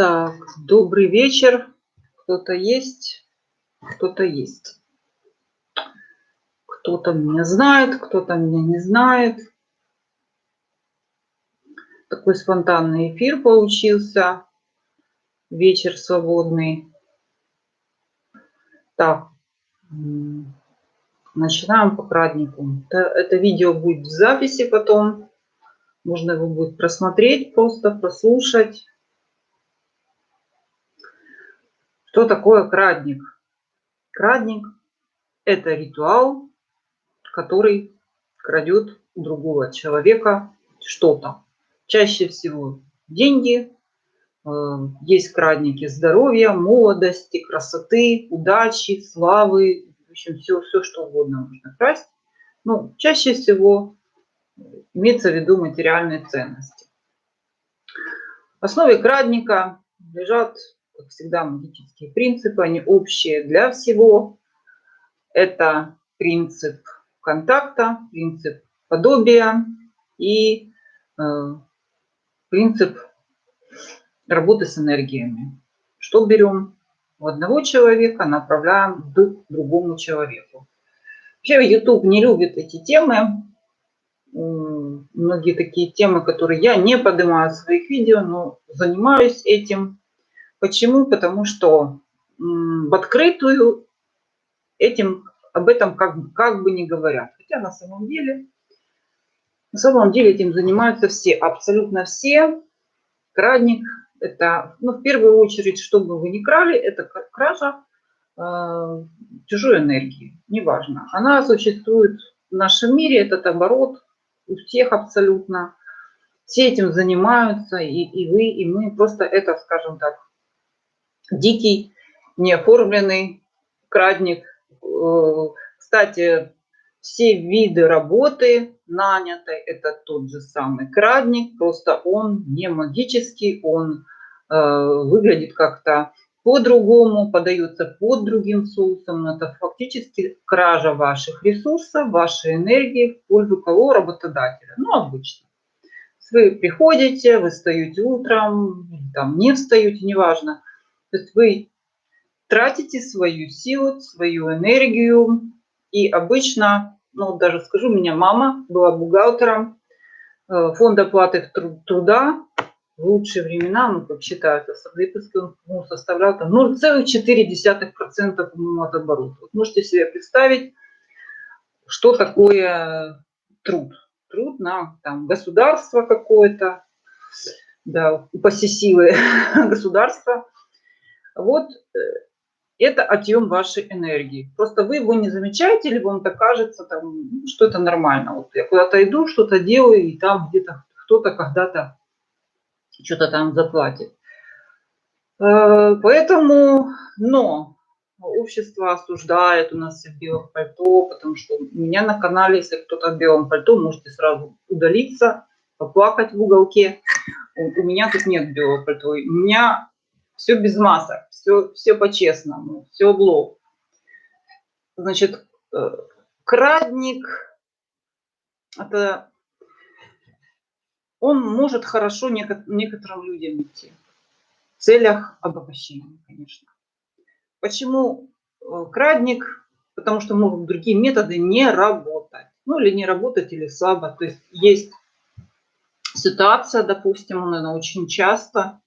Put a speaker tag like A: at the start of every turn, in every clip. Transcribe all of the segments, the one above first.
A: Так, добрый вечер. Кто-то есть? Кто-то есть. Кто-то меня знает, кто-то меня не знает. Такой спонтанный эфир получился. Вечер свободный. Так, начинаем по кратнику. Это видео будет в записи потом. Можно его будет просмотреть, просто прослушать. Что такое крадник? Крадник – это ритуал, который крадет у другого человека что-то. Чаще всего деньги, есть крадники здоровья, молодости, красоты, удачи, славы. В общем, все, что угодно можно красть. Но чаще всего имеется в виду материальные ценности. В основе крадника лежат, как всегда, магические принципы. Они общие для всего. Это принцип контакта, принцип подобия и принцип работы с энергиями. Что берем у одного человека, направляем к другому человеку. Вообще YouTube не любит эти темы. Многие такие темы, которые я не поднимаю в своих видео, но занимаюсь этим. Почему? Потому что в открытую об этом как бы не говорят. Хотя на самом деле этим занимаются все, абсолютно все. Крадник – это, в первую очередь, что бы вы ни крали, это кража чужой энергии, неважно. Она существует в нашем мире, этот оборот у всех абсолютно. Все этим занимаются, и вы, и мы. Просто это, скажем так, дикий, неоформленный крадник. Кстати, все виды работы нанятой – это тот же самый крадник, просто он не магический, он выглядит как-то по-другому, подается под другим соусом. Но это фактически кража ваших ресурсов, вашей энергии в пользу кого? Работодателя. Обычно. Вы приходите, вы встаете утром, там не встаете, неважно. То есть вы тратите свою силу, свою энергию. И обычно, даже скажу, у меня мама была бухгалтером фонда оплаты труда. В лучшие времена, как считается, он составлял там 0,4% от оборота. Вот можете себе представить, что такое труд. Труд на государство какое-то, да, упаси силы государства. Вот это отъем вашей энергии. Просто вы его не замечаете, или вам так кажется, что это нормально. Вот я куда-то иду, что-то делаю, и там где-то кто-то когда-то что-то там заплатит. Поэтому, общество осуждает у нас все в белых пальто, потому что у меня на канале, если кто-то в белом пальто, можете сразу удалиться, поплакать в уголке. У меня тут нет белого пальто. У меня все без масок, все по-честному, все в лоб. Значит, крадник, он может хорошо некоторым людям идти. В целях обогащения, конечно. Почему крадник? Потому что могут другие методы не работать. Или не работать, или слабо. То есть ситуация, допустим, она очень часто,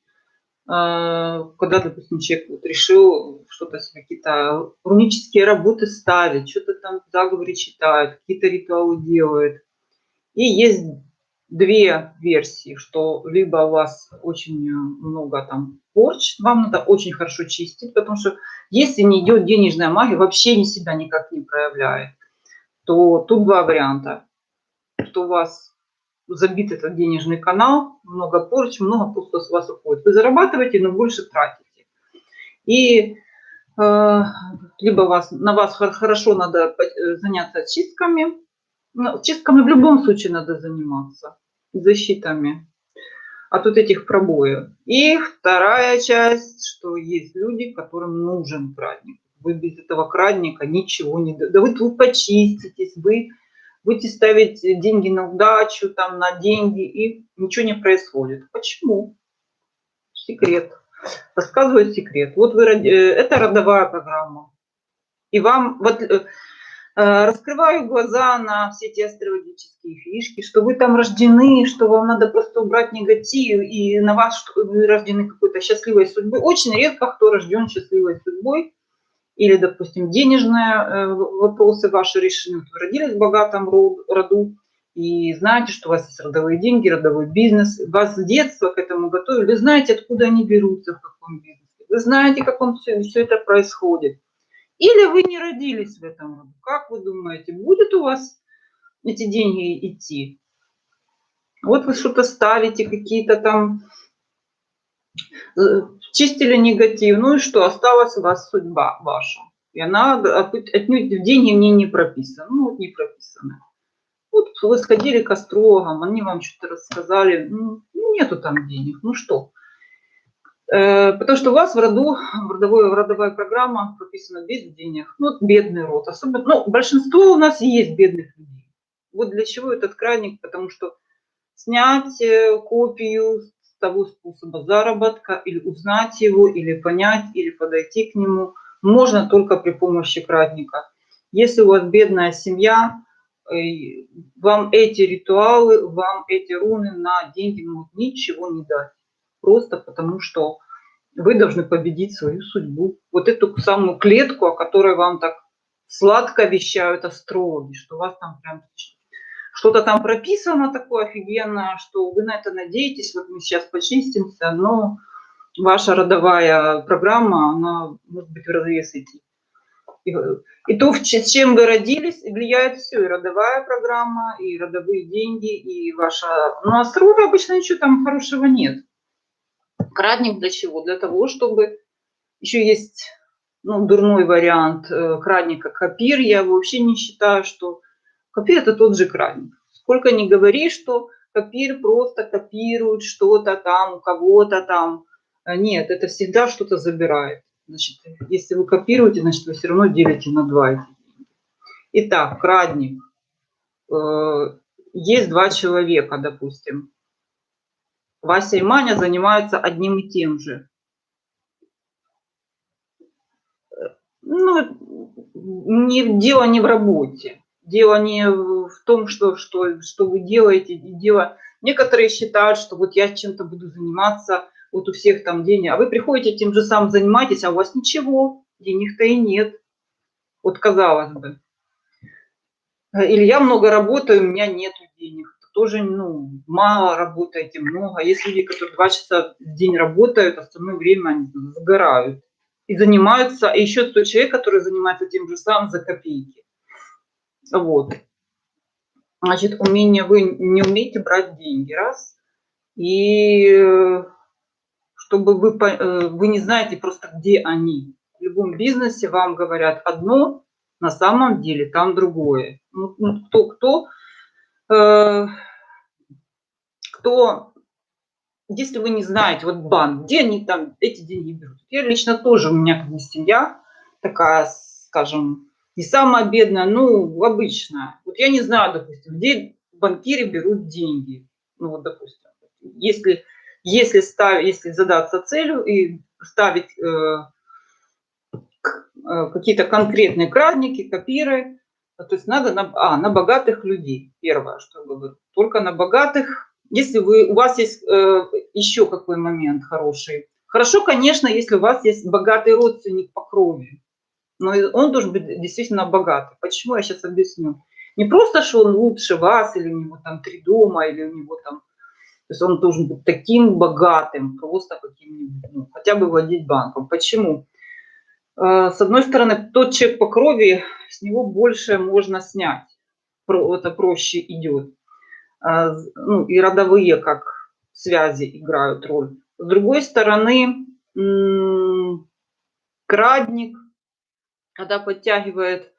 A: когда, допустим, человек решил что-то, какие-то рунические работы ставить, что-то там в заговоре читает, какие-то ритуалы делает. И есть две версии, что либо у вас очень много порч, вам надо очень хорошо чистить, потому что если не идет денежная магия, вообще себя никак не проявляет, то тут два варианта. Что у вас забит этот денежный канал, много порч, много просто с вас уходит. Вы зарабатываете, но больше тратите. И либо на вас хорошо надо заняться чистками. Чистками в любом случае надо заниматься, защитами от этих пробоев. И вторая часть, что есть люди, которым нужен крадник. Вы без этого крадника ничего не... Да вы тут почиститесь, вы будете ставить деньги на удачу, на деньги, и ничего не происходит. Почему? Секрет. Рассказываю секрет. Вот это родовая программа. И вам вот, раскрываю глаза на все эти астрологические фишки, что вы там рождены, что вам надо просто убрать негатив, и на вас, что вы рождены какой-то счастливой судьбой. Очень редко кто рожден счастливой судьбой. Или, допустим, денежные вопросы ваши решены. Вы родились в богатом роду, и знаете, что у вас есть родовые деньги, родовой бизнес. Вас с детства к этому готовили. Вы знаете, откуда они берутся, в каком бизнесе. Вы знаете, как все это происходит. Или вы не родились в этом роду. Как вы думаете, будет у вас эти деньги идти? Вот вы что-то ставите, какие-то там чистили негатив, ну и что, осталась у вас судьба ваша. И она отнюдь в деньги мне не прописана. Ну, вот не прописана. Вот вы сходили к астрологам, они вам что-то рассказали, ну, нету там денег, ну что. Потому что у вас в роду, родовая программа прописана без денег. Ну, вот бедный род. Особенно, ну, большинство у нас есть бедных людей. Вот для чего этот краник? Потому что снять копию с того способа заработка, или узнать его, или понять, или подойти к нему можно только при помощи крадника. Если у вас бедная семья, вам эти ритуалы, вам эти руны на деньги могут ничего не дать. Просто потому что вы должны победить свою судьбу. Вот эту самую клетку, о которой вам так сладко вещают астрологи, что у вас там прям что-то там прописано такое офигенное, что вы на это надеетесь, вот мы сейчас почистимся, но ваша родовая программа, она может быть в разрез идти. И то, с чем вы родились, влияет все, и родовая программа, и родовые деньги, и ваша... Ну, астрология обычно ничего там хорошего нет. Крадник для чего? Для того, чтобы... Еще есть, ну, дурной вариант крадника копир. Я вообще не считаю, что копир – это тот же крадник. Сколько ни говори, что копир просто копирует что-то там, у кого-то там. Нет, это всегда что-то забирает. Значит, если вы копируете, значит, вы все равно делите на 2. Итак, крадник. Есть 2 человека, допустим. Вася и Маня занимаются одним и тем же. Ну, дело не в работе. Дело не в том, что вы делаете. Дело... Некоторые считают, что вот я чем-то буду заниматься, вот у всех там деньги. А вы приходите, тем же самым занимаетесь, а у вас ничего, денег-то и нет. Вот казалось бы. Или я много работаю, у меня нет денег. Это тоже, ну, мало работаете, много. Есть люди, которые 2 часа в день работают, остальное время они загорают. И занимаются, и еще 100 человек, которые занимаются тем же самым за копейки. Вот. Значит, умение, вы не умеете брать деньги, раз. И чтобы вы не знаете просто, где они. В любом бизнесе вам говорят одно, на самом деле там другое. Ну, кто, если вы не знаете, вот банк, где они там эти деньги берут. Я лично тоже, у меня как бы семья такая, скажем, не самая бедная, ну, обычная. Вот я не знаю, допустим, где банкиры берут деньги. Ну, вот, допустим, если задаться целью и ставить какие-то конкретные крадники, копиры, то есть надо на богатых людей. Первое, что я говорю. Только на богатых. Если у вас есть еще какой момент хороший. Хорошо, конечно, если у вас есть богатый родственник по крови. Но он должен быть действительно богатый. Почему? Я сейчас объясню. Не просто, что он лучше вас, или у него там 3 дома, или у него там... То есть он должен быть таким богатым, просто каким-нибудь, ну, хотя бы владеть банком. Почему? С одной стороны, тот человек по крови, с него больше можно снять. Это проще идет. Ну, и родовые как связи играют роль. С другой стороны, крадник, когда подтягивает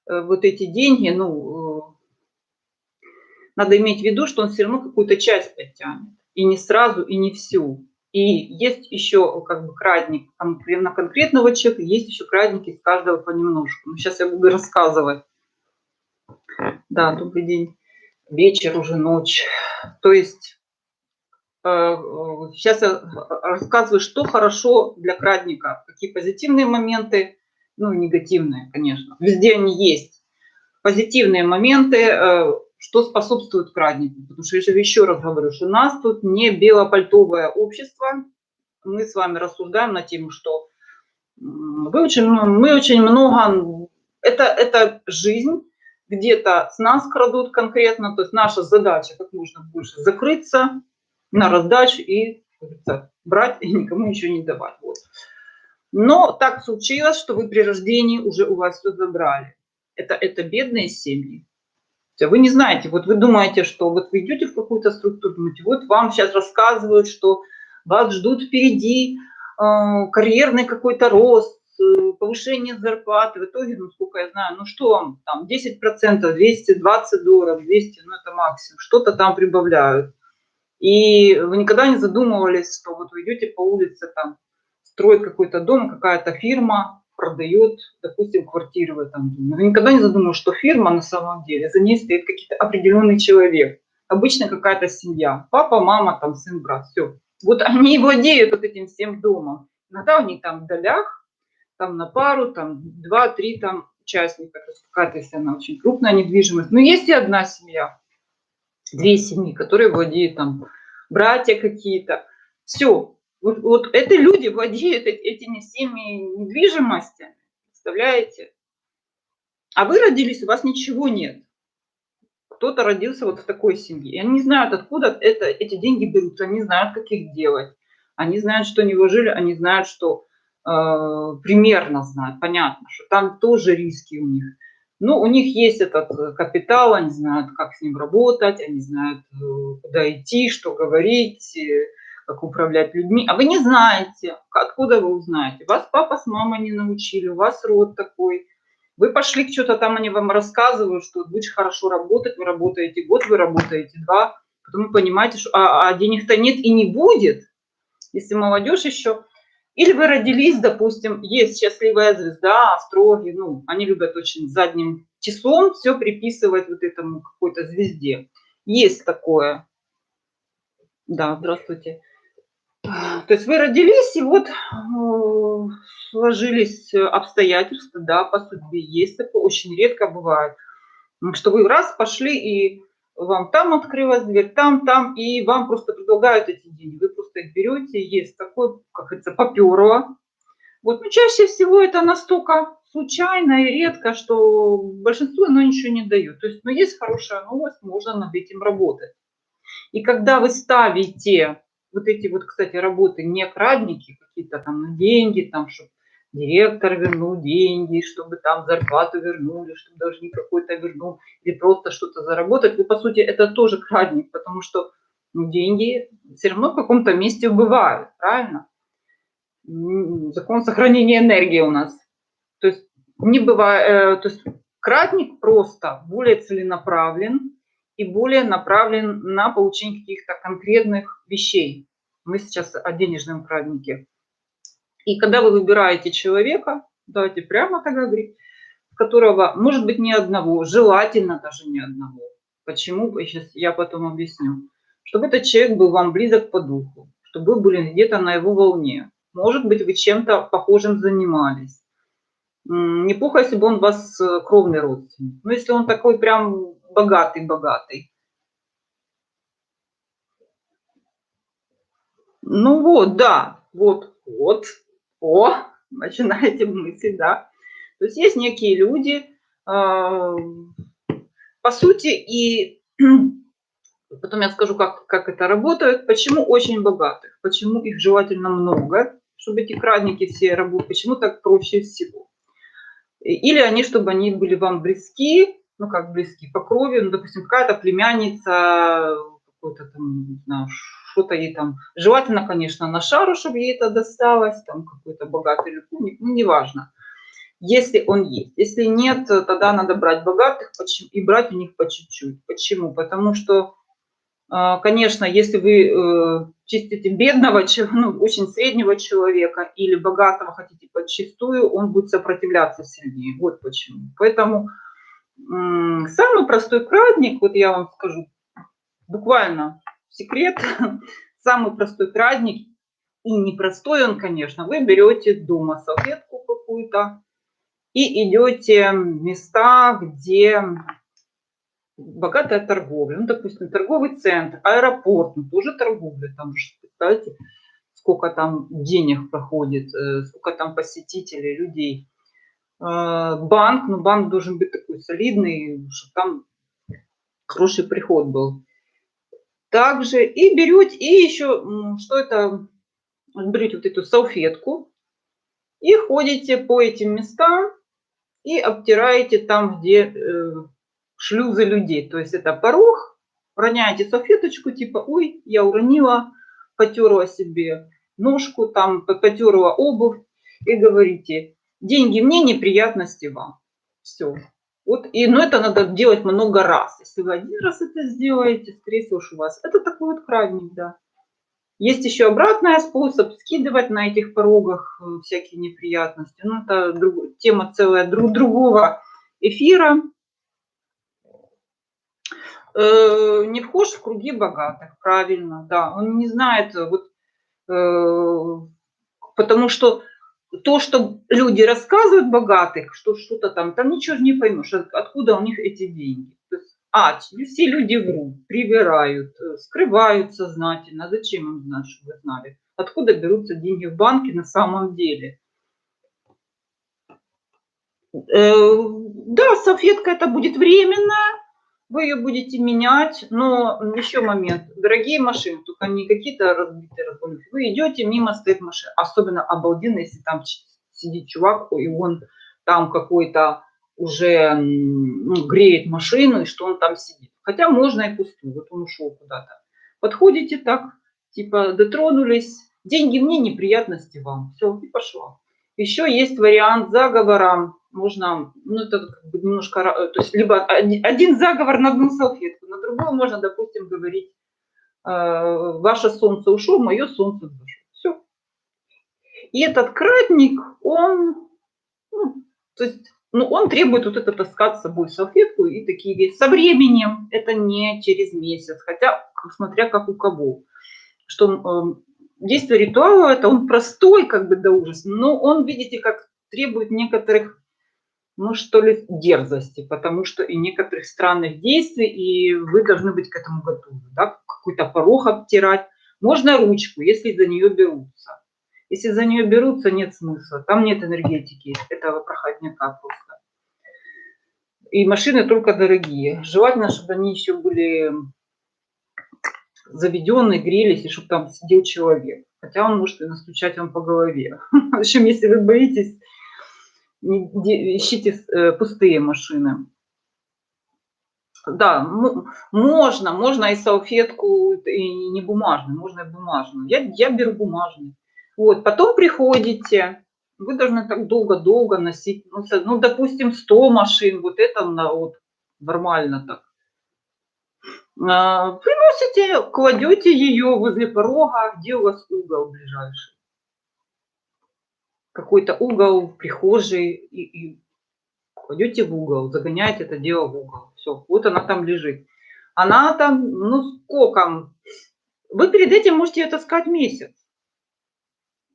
A: вот эти деньги, ну, надо иметь в виду, что он все равно какую-то часть подтянет. И не сразу, и не всю. И есть еще как бы крадник на конкретного человека, есть еще крадники из каждого понемножку. Ну, сейчас я буду рассказывать. Да, добрый день. Вечер, уже ночь. То есть Сейчас я рассказываю, что хорошо для крадника, какие позитивные моменты, ну, негативные, конечно. Везде они есть. Позитивные моменты, что способствует краднику. Потому что я же еще раз говорю, что у нас тут не белопальтовое общество. Мы с вами рассуждаем на тему, что мы очень много... Это жизнь, где-то с нас крадут конкретно, то есть наша задача как можно больше закрыться на раздачу и, как говорится, брать и никому ничего не давать. Вот. Но так случилось, что вы при рождении уже у вас все забрали. Это бедные семьи. Вы не знаете, вот вы думаете, что вот вы идете в какую-то структуру, думаете, вот вам сейчас рассказывают, что вас ждут впереди карьерный какой-то рост, повышение зарплаты. В итоге, ну сколько я знаю, ну что вам там, 10%, $220, 200, ну это максимум, что-то там прибавляют. И вы никогда не задумывались, что вот вы идете по улице, там строит какой-то дом, какая-то фирма продает, допустим, квартиры в этом доме. Вы никогда не задумывались, что фирма на самом деле, за ней стоит какой-то определенный человек. Обычно какая-то семья. Папа, мама, там сын, брат, все. Вот они владеют вот этим всем домом. Иногда у них там в долях, там на пару, там 2-3 там участника. То есть какая-то, если она очень крупная недвижимость. Но есть и одна семья, две семьи, которые владеют там братья какие-то. Все. Вот это люди владеют этими всеми недвижимостями. Представляете? А вы родились, у вас ничего нет. Кто-то родился вот в такой семье. И они не знают, откуда эти деньги берутся, они знают, как их делать. Они знают, что они вложили, они знают, что примерно знают, понятно, что там тоже риски у них. Ну, у них есть этот капитал, они знают, как с ним работать, они знают, куда идти, что говорить, как управлять людьми. А вы не знаете, откуда вы узнаете. Вас папа с мамой не научили, у вас род такой. Вы пошли что-то там, они вам рассказывают, что будете хорошо работать, вы работаете год, вы работаете 2, потом вы понимаете, что денег-то нет и не будет, если молодежь еще. Или вы родились, допустим, есть счастливая звезда, астрологи, ну, они любят очень задним числом все приписывать вот этому какой-то звезде. Есть такое. Да, здравствуйте. То есть вы родились, и вот сложились обстоятельства, да, по судьбе. Есть такое, очень редко бывает, что вы раз пошли, и вам там открылась дверь, там, и вам просто предлагают эти деньги. Вы просто их берете, есть такое, как говорится, попёрло. Вот, ну, чаще всего это настолько случайно и редко, что большинству оно ничего не дает. То есть, ну, есть хорошая новость, можно над этим работать. И когда вы ставите вот эти вот, кстати, работы не крадники, какие-то там на деньги, там, чтобы директор вернул деньги, чтобы там зарплату вернули, чтобы должник какой-то вернул, или просто что-то заработать, вы, по сути, это тоже крадник, потому что ну, деньги все равно в каком-то месте убывают, правильно? Закон сохранения энергии у нас. То есть не бывает, то есть кратник просто более целенаправлен и более направлен на получение каких-то конкретных вещей. Мы сейчас о денежном кратнике. И когда вы выбираете человека, давайте прямо так говорить, которого, может быть, ни одного, желательно даже ни одного. Почему? Сейчас я потом объясню. Чтобы этот человек был вам близок по духу, чтобы вы были где-то на его волне. Может быть, вы чем-то похожим занимались. Неплохо, если бы он у вас кровный родственник. Но если он такой прям богатый-богатый. Ну вот, да, вот, начинаете мысли, да. То есть есть некие люди, по сути, и потом я скажу, как это работает, почему очень богатых, почему их желательно много, чтобы эти крадники все работали, почему так проще всего. Или они, чтобы они были вам близки, ну как близки, по крови, ну, допустим, какая-то племянница, какой-то там, не знаю, что-то ей там, желательно, конечно, на шару, чтобы ей это досталось, там какой-то богатый любовник, ну неважно, если он есть. Если нет, тогда надо брать богатых и брать у них по чуть-чуть. Почему? Потому что, конечно, если вы чистите бедного, ну, очень среднего человека или богатого хотите подчистую, он будет сопротивляться сильнее. Вот почему. Поэтому самый простой крадник, вот я вам скажу, буквально секрет, самый простой крадник, и непростой он, конечно, вы берете дома салфетку какую-то и идете в места, где богатая торговля. Ну, допустим, торговый центр, аэропорт, ну, тоже торговля. Там же, представляете, сколько там денег проходит, сколько там посетителей, людей. Банк, ну, банк должен быть такой солидный, чтобы там хороший приход был. Также и берете, и еще, что это, берете вот эту салфетку и ходите по этим местам и обтираете там, где шлюзы людей. То есть это порог, роняете салфеточку, типа, ой, я уронила, потерла себе ножку, там, потерла обувь, и говорите, деньги мне, неприятности вам. Все. Вот, и, но это надо делать много раз. Если вы один раз это сделаете, скорее всего, у вас это такой вот крадник, да. Есть еще обратный способ скидывать на этих порогах всякие неприятности. Ну, это тема целая другого эфира. Не вхож в круги богатых, правильно, да. Он не знает, вот, потому что то, что люди рассказывают богатых, что что-то там ничего же не поймешь, откуда у них эти деньги. То есть, все люди врут, привирают, скрывают сознательно. Зачем им знать, чтобы вы знали? Откуда берутся деньги в банке на самом деле? Да, салфетка это будет временно, вы ее будете менять, но еще момент. Дорогие машины, только не какие-то разбитые, разбомбленные. Вы идете, мимо стоит машина. Особенно обалденно, если там сидит чувак, и он там какой-то уже греет машину, и что он там сидит. Хотя можно и пустую, вот он ушел куда-то. Подходите так, типа дотронулись, деньги мне, неприятности вам. Все, и пошла. Еще есть вариант заговора. Можно, ну это как бы немножко, то есть либо один заговор на одну салфетку, на другую можно, допустим, говорить, ваше солнце ушло, мое солнце зашло. Все. И этот кратник, он, ну, то есть, ну, он требует вот это таскать с собой салфетку и такие вещи. Со временем, это не через месяц, хотя смотря как у кого. Что действие ритуала, это он простой как бы до ужаса, но он, видите, как требует некоторых, ну, что ли, дерзости, потому что и некоторых странных действий, и вы должны быть к этому готовы, да, какой-то порог обтирать. Можно ручку, если за нее берутся. Если за нее берутся, нет смысла, там нет энергетики этого проходняка просто. И машины только дорогие. Желательно, чтобы они еще были заведенные, грелись, и чтобы там сидел человек. Хотя он может и настучать вам по голове. В общем, если вы боитесь, ищите пустые машины. Да, можно и салфетку, и не бумажную, можно и бумажную. Я беру бумажную. Вот, потом приходите, вы должны так долго-долго носить, ну, допустим, 100 машин, вот это вот, нормально так. Приносите, кладете ее возле порога, где у вас угол ближайший. Какой-то угол в прихожей, и кладете в угол, загоняете это дело в угол. Все, вот она там лежит. Она там, ну сколько? Вы перед этим можете ее таскать месяц.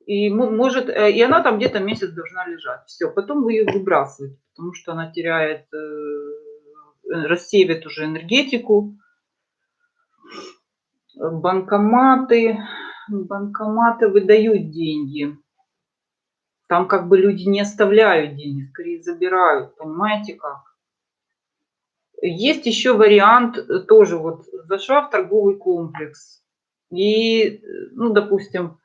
A: И может, и она там где-то месяц должна лежать. Все, потом вы ее выбрасываете, потому что она теряет, рассеивает уже энергетику. Банкоматы выдают деньги. Там как бы люди не оставляют деньги, скорее забирают. Понимаете как? Есть еще вариант, тоже вот зашла в торговый комплекс. И, ну, допустим,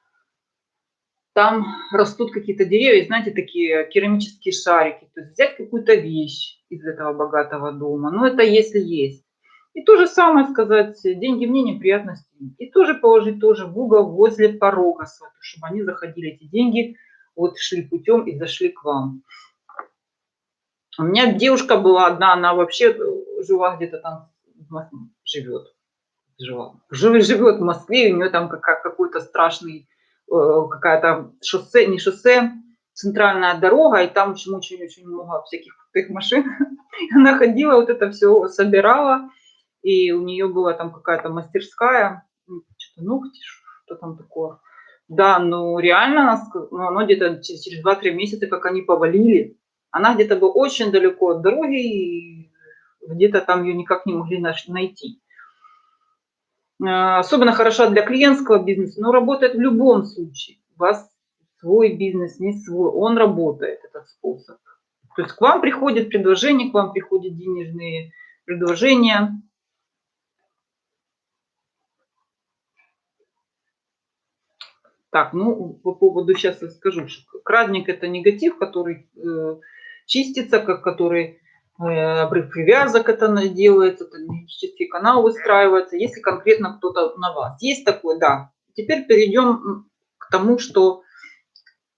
A: там растут какие-то деревья, знаете, такие керамические шарики. То есть взять какую-то вещь из этого богатого дома. Ну, это если есть. И то же самое сказать, деньги мне, неприятности. И тоже положить тоже в угол возле порога, чтобы они заходили, эти деньги, вот шли путем и зашли к вам. У меня девушка была одна, она вообще жила где-то там, живет в Москве, у нее там какой-то страшный, какая-то шоссе, не шоссе, центральная дорога, и там очень-очень много всяких машин. Она ходила, вот это все собирала, и у нее была там какая-то мастерская, что-то ногти что там такое. Да, ну реально, ну, оно где-то через 2-3 месяца, как они повалили, она где-то была очень далеко от дороги, и где-то там ее никак не могли найти. Особенно хороша для клиентского бизнеса, но работает в любом случае. У вас свой бизнес, не свой, он работает, этот способ. То есть к вам приходит предложение, к вам приходят денежные предложения. Так, ну, по поводу, сейчас я скажу, что крадник – это негатив, который чистится, который обрыв привязок это делается, это энергетический канал выстраивается, если конкретно кто-то на вас. Есть такое, да. Теперь перейдем к тому, что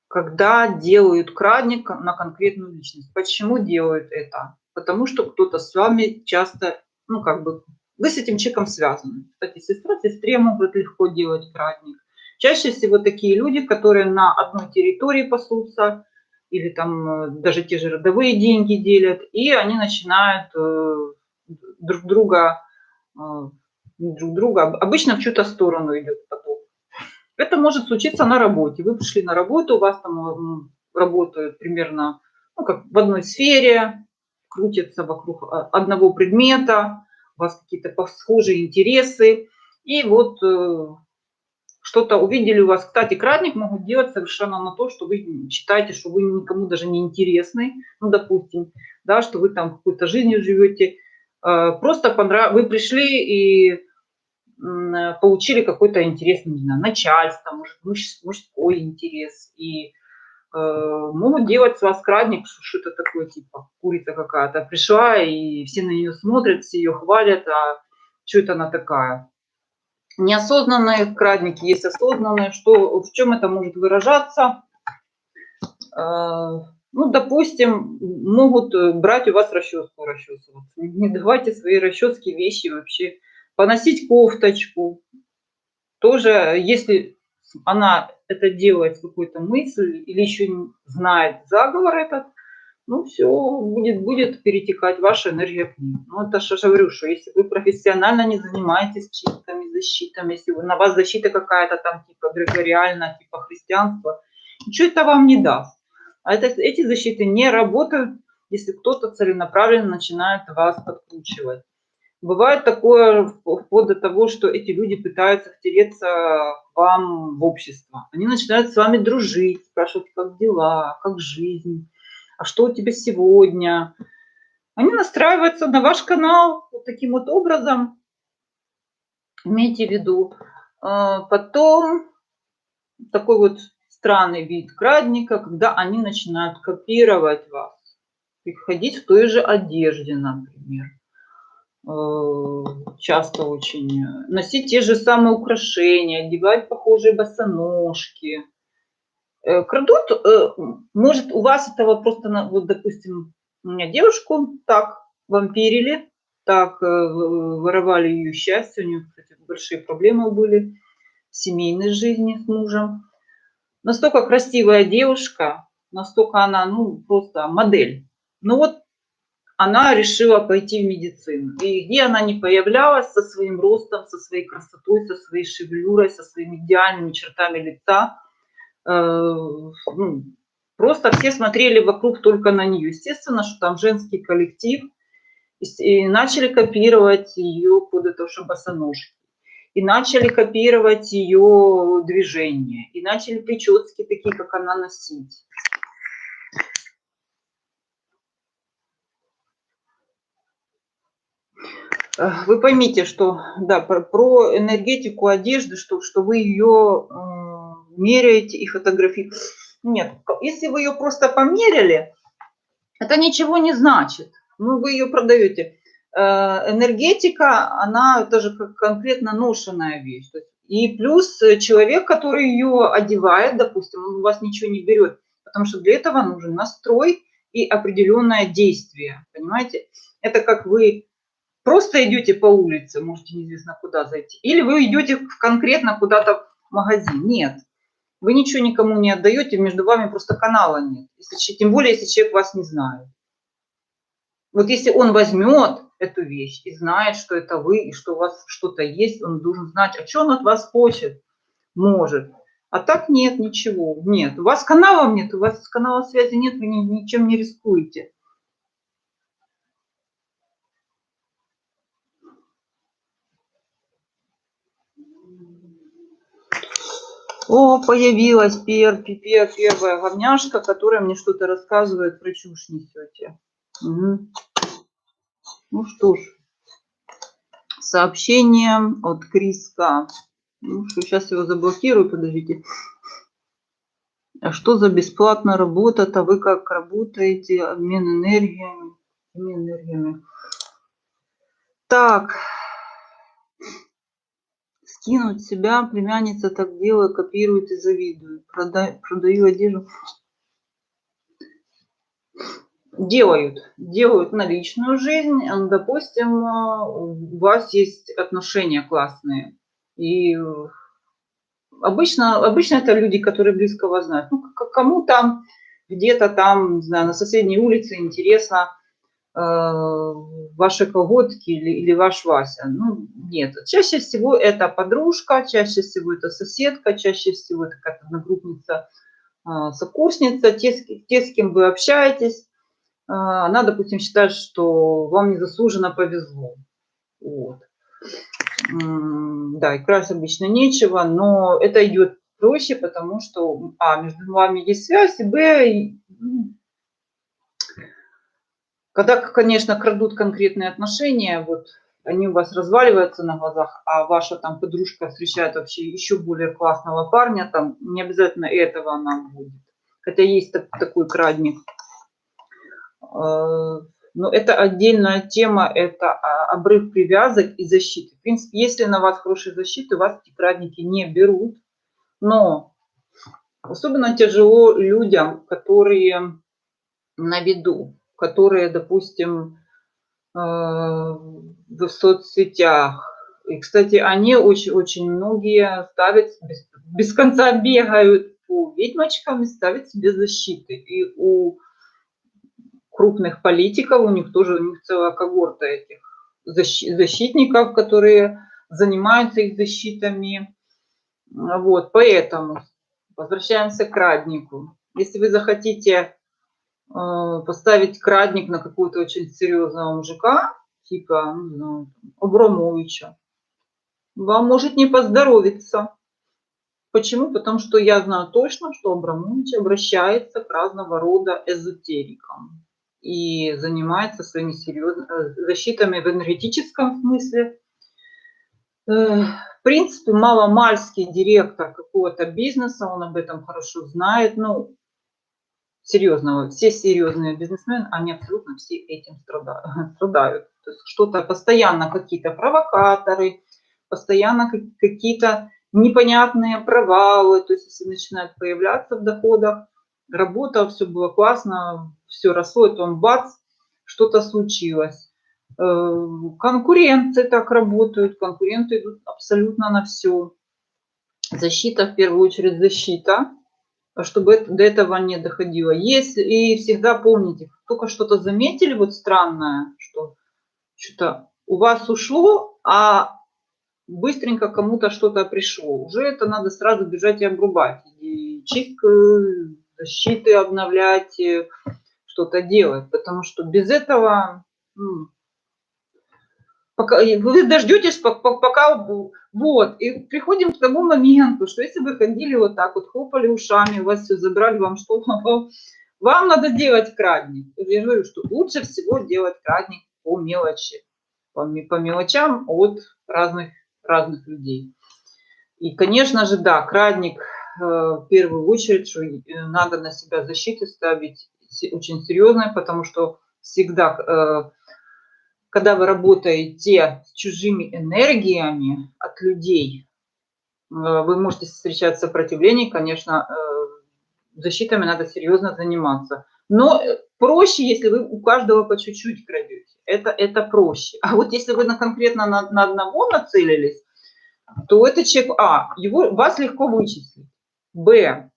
A: когда делают крадник на конкретную личность. Почему делают это? Потому что кто-то с вами часто, ну, как бы, вы с этим человеком связаны. Кстати, сестра сестре могут легко делать крадник. Чаще всего такие люди, которые на одной территории пасутся, или там даже те же родовые деньги делят, и они начинают друг друга, обычно в чью-то сторону идет поток. Это может случиться на работе. Вы пришли на работу, у вас там работают примерно, ну, как в одной сфере, крутятся вокруг одного предмета, у вас какие-то схожие интересы. И вот что-то увидели у вас. Кстати, крадник могут делать совершенно на то, что вы считаете, что вы никому даже не интересны, ну, допустим, да, что вы там какой-то жизнью живете. Просто вы пришли и получили какой-то интерес, не знаю, начальство, может, мужской интерес. И могут делать с вас крадник, что это такое, типа, курица какая-то пришла, и все на нее смотрят, все ее хвалят, а что это она такая? Неосознанные крадники, есть осознанные. В чем это может выражаться? Ну, допустим, могут брать у вас расческу расчесываться. Не давайте свои расчески, вещи вообще. Поносить кофточку. Тоже, если она это делает с какой-то мыслью или еще не знает заговор этот, ну все, будет перетекать ваша энергия к ним. Ну это что же говорю, что если вы профессионально не занимаетесь чистками, защитами, если на вас защита какая-то там типа эгрегориальная, типа христианства, ничего это вам не даст. А эти защиты не работают, если кто-то целенаправленно начинает вас подкручивать. Бывает такое вплоть до того, что эти люди пытаются втереться к вам в общество. Они начинают с вами дружить, спрашивать, как дела, как жизнь, а что у тебя сегодня. Они настраиваются на ваш канал вот таким вот образом, имейте в виду. Потом такой вот странный вид крадника, когда они начинают копировать вас, приходить в той же одежде, например. Часто очень носить те же самые украшения, одевать похожие босоножки. Крадут, может, у вас этого просто, вот, допустим, у меня девушку так вампирили, так воровали ее счастье, у нее, кстати, большие проблемы были в семейной жизни с мужем. Настолько красивая девушка, настолько она, ну, просто модель. Ну вот она решила пойти в медицину. И где она не появлялась со своим ростом, со своей красотой, со своей шевелюрой, со своими идеальными чертами лица, ну, просто все смотрели вокруг только на нее. Естественно, что там женский коллектив, и начали копировать ее под это, что босоножки. И начали копировать ее движения. И начали прически такие, как она, носить. Вы поймите, что да, про энергетику одежды, что вы ее меряете и фотографируете. Нет, если вы ее просто померили, это ничего не значит. Ну, вы ее продаете. Энергетика, она тоже как конкретно ношенная вещь. И плюс человек, который ее одевает, допустим, он у вас ничего не берет, потому что для этого нужен настрой и определенное действие. Понимаете? Это как вы просто идете по улице, можете неизвестно куда зайти, или вы идете конкретно куда-то в магазин. Нет, вы ничего никому не отдаете, между вами просто канала нет. Тем более, если человек вас не знает. Вот если он возьмет эту вещь и знает, что это вы, и что у вас что-то есть, он должен знать, а что он от вас хочет. может. А так нет, ничего, нет. У вас каналов нет, у вас канала связи нет, вы ничем не рискуете. О, появилась первая говняшка, которая мне что-то рассказывает, про чушь несете. Угу. Ну что ж, сообщение от Криска. Ну что, сейчас его заблокирую, подождите. А что за бесплатная работа-то? Вы как работаете? Обмен энергиями. Обмен энергиями. Так. Скинуть себя, племянница так делает, копирует и завидует. Продаю одежду. Делают на личную жизнь. Допустим, у вас есть отношения классные. И обычно это люди, которые близко вас знают. Ну, кому там, где-то там, не знаю, на соседней улице интересно ваши колготки или ваш Вася. Ну, нет. Чаще всего это подружка, чаще всего это соседка, чаще всего это какая-то одногруппница, сокурсница, те, с кем вы общаетесь. Она, допустим, считает, что вам незаслуженно повезло. Вот. Да, и красть обычно нечего, но это идет проще, потому что, между вами есть связь, и, когда, конечно, крадут конкретные отношения, вот они у вас разваливаются на глазах, а ваша там подружка встречает вообще еще более классного парня, там не обязательно этого она будет. Хотя есть такой крадник. Но это отдельная тема, это обрыв привязок и защиты. В принципе, если на вас хорошая защита, вас эти крадники не берут. Но особенно тяжело людям, которые на виду, которые, допустим, в соцсетях. И, кстати, они очень многие ставят, без конца бегают по ведьмочкам и ставят себе защиты. И у крупных политиков, у них целая когорта этих защитников, которые занимаются их защитами. Вот, поэтому возвращаемся к краднику. Если вы захотите поставить крадник на какого-то очень серьезного мужика, типа, не знаю, Абрамовича, вам может не поздоровиться. Почему? Потому что я знаю точно, что Абрамович обращается к разного рода эзотерикам и занимается своими защитами в энергетическом смысле. В принципе, маломальский директор какого-то бизнеса, он об этом хорошо знает. Ну, серьезного, все серьезные бизнесмены, они абсолютно все этим страдают. То есть что-то постоянно, какие-то провокаторы, постоянно какие-то непонятные провалы, то есть если начинают появляться в доходах, работа, все было классно, все росло, и потом бац, что-то случилось. Конкуренты так работают, конкуренты идут абсолютно на все. Защита, в первую очередь, защита, чтобы до этого не доходило. Если и всегда помните, только что-то заметили вот странное, что что-то у вас ушло, а быстренько кому-то что-то пришло, уже это надо сразу бежать и обрубать, и чистку защиты обновлять, что-то делать, потому что без этого пока вы дождетесь, пока вот, и приходим к тому моменту, что если вы ходили вот так вот, хлопали ушами, у вас все забрали, вам что, вам надо делать крадник. Я говорю, что лучше всего делать крадник по мелочи, по мелочам от разных людей. И, конечно же, да, крадник в первую очередь, что надо на себя защиту ставить очень серьезно, потому что всегда, когда вы работаете с чужими энергиями от людей, вы можете встречать сопротивление, конечно, защитами надо серьезно заниматься. Но проще, если вы у каждого по чуть-чуть крадете. Это проще. А вот если вы конкретно на одного нацелились, то этот человек, вас легко вычислить. Б,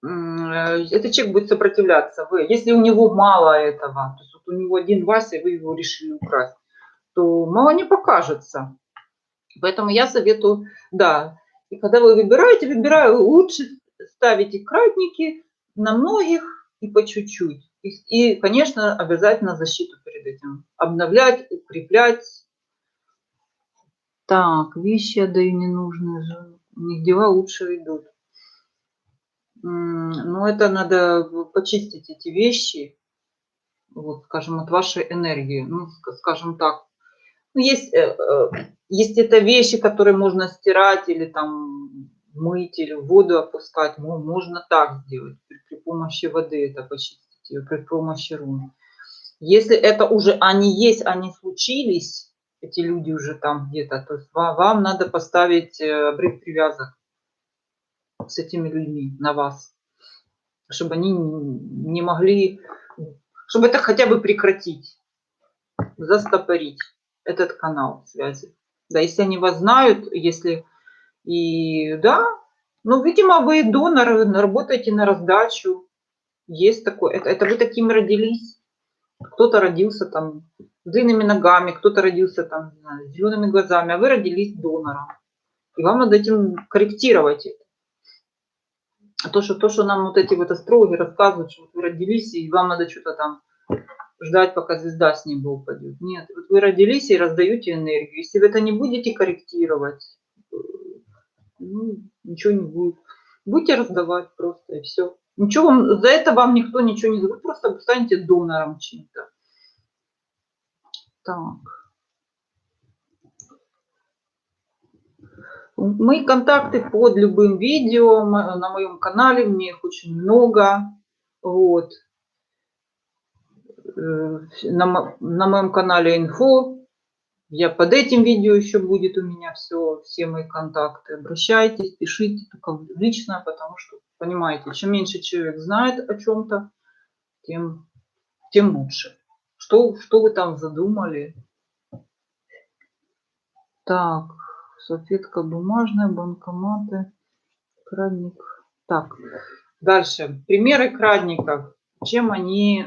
A: этот человек будет сопротивляться. В, если у него мало этого, то есть вот у него один Вася, и вы его решили украсть, то мало не покажется. Поэтому я советую, да, И когда вы выбираете, лучше ставите кратники на многих и по чуть-чуть. И, конечно, обязательно защиту перед этим. Обновлять, укреплять. Так, вещи отдаю ненужные же. У них дела лучше идут. Ну, это надо почистить эти вещи, вот, скажем, от вашей энергии. Ну, скажем так. Ну, есть это вещи, которые можно стирать или там мыть, или в воду опускать. Можно так сделать, при помощи воды это почистить, ее при помощи рун. Если это уже они есть, они случились, эти люди уже там где-то, то есть вам надо поставить обрыв привязок с этими людьми на вас, чтобы они не могли, чтобы это хотя бы прекратить, застопорить этот канал связи. Да, если они вас знают, если и да, ну, видимо, вы донор, работаете на раздачу. Есть такое. Это вы такими родились. Кто-то родился там с длинными ногами, кто-то родился там, не знаю, с зелеными глазами, а вы родились донором. И вам надо этим корректировать это. А то, что нам вот эти вот астрологи рассказывают, что вот вы родились, и вам надо что-то там ждать, пока звезда с неба упадет. Нет, вот вы родились и раздаете энергию. Если вы это не будете корректировать, ну, ничего не будет. Будете раздавать просто, и все. Ничего вам, за это вам никто ничего не зовут, просто станете донором чем-то. Так. Мои контакты под любым видео на моем канале, мне их очень много. Вот. На моем канале инфо. Я под этим видео еще будет у меня все мои контакты. Обращайтесь, пишите только лично, потому что, понимаете, чем меньше человек знает о чем-то, тем лучше. Что вы там задумали? Так, салфетка бумажная, банкоматы, крадник. Так, дальше. Примеры крадников. Чем они,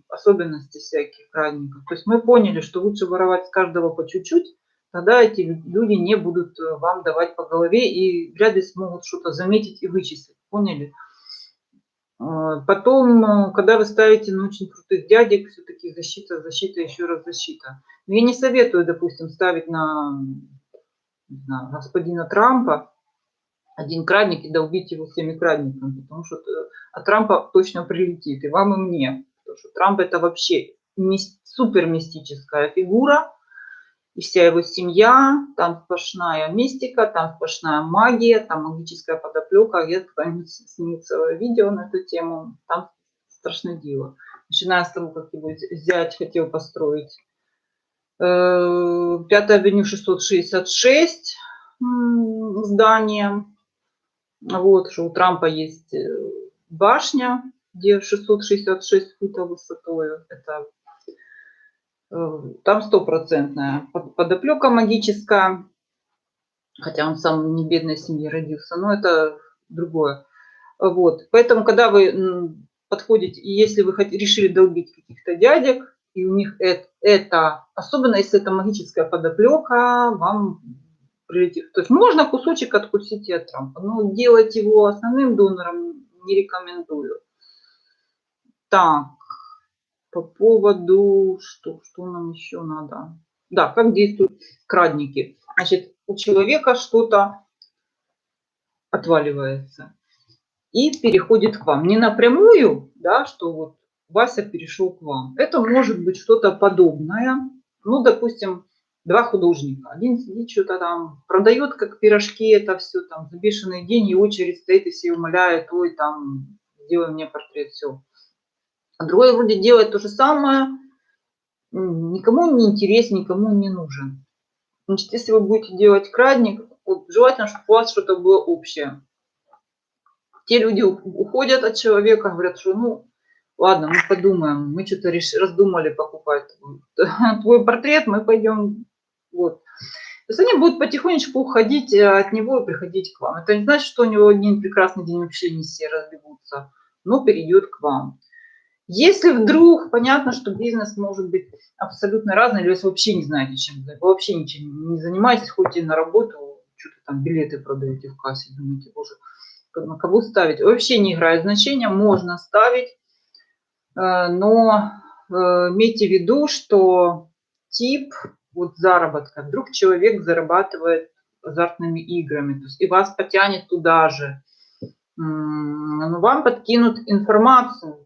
A: особенности всяких крадников. То есть мы поняли, что лучше воровать с каждого по чуть-чуть, тогда эти люди не будут вам давать по голове и вряд ли смогут что-то заметить и вычислить. Поняли? Потом, когда вы ставите на очень крутых дядек, все-таки защита, еще раз защита. Но я не советую, допустим, ставить на, не знаю, господина Трампа один крадник и долбить его всеми крадниками, потому что от Трампа точно прилетит и вам, и мне. Потому что Трамп это вообще супер мистическая фигура, и вся его семья, там сплошная мистика, там сплошная магия, там магическая подоплека. Я когда-нибудь сниму целое видео на эту тему, там страшное дело. Начиная с того, как его зять хотел построить 5-ю авеню 666 здание. Вот, что у Трампа есть башня, где 666 футов высотой. Это там стопроцентная подоплека магическая, хотя он сам не бедной семьи родился, но это другое. Вот, поэтому, когда вы подходите, и если вы решили долбить каких-то дядек, и у них это, особенно если это магическая подоплека, вам прилетит. То есть можно кусочек откусить и от Трампа, но делать его основным донором не рекомендую. Так, по поводу, что нам еще надо? Да, как действуют крадники. Значит, у человека что-то отваливается и переходит к вам. Не напрямую, да, что вот Вася перешел к вам. Это может быть что-то подобное. Ну, допустим, два художника. Один сидит, что-то там продает, как пирожки, это все там за бешеный день, и очередь стоит и все умоляет, ой, там, сделай мне портрет, все. А другой вроде делает то же самое, никому не интересен, никому не нужен. Значит, если вы будете делать крадник, вот, желательно, чтобы у вас что-то было общее. Те люди уходят от человека, говорят, что ну, ладно, мы подумаем, мы что-то раздумали покупать твой портрет, мы пойдем. Вот. То есть они будут потихонечку уходить от него и приходить к вам. Это не значит, что у него один прекрасный день вообще не все разбегутся, но перейдет к вам. Если вдруг, понятно, что бизнес может быть абсолютно разный, или если вы вообще не знаете, чем вы вообще ничем не занимаетесь, ходите на работу, что-то там билеты продаете в кассе, думаете, боже, на кого ставить? Вообще не играет значения, можно ставить, но имейте в виду, что тип вот заработка, вдруг человек зарабатывает азартными играми, то есть и вас потянет туда же, но вам подкинут информацию,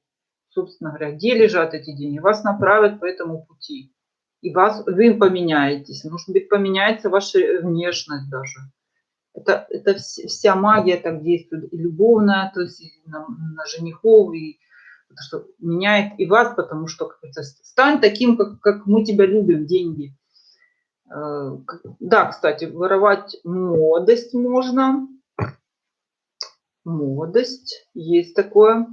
A: собственно говоря, где лежат эти деньги, вас направят по этому пути, и вы поменяетесь, может быть, поменяется ваша внешность даже. Это вся магия так действует, и любовная, то есть и на женихов, и что меняет и вас, потому что стань таким, как мы тебя любим, деньги. Да, кстати, воровать молодость можно. Молодость, есть такое.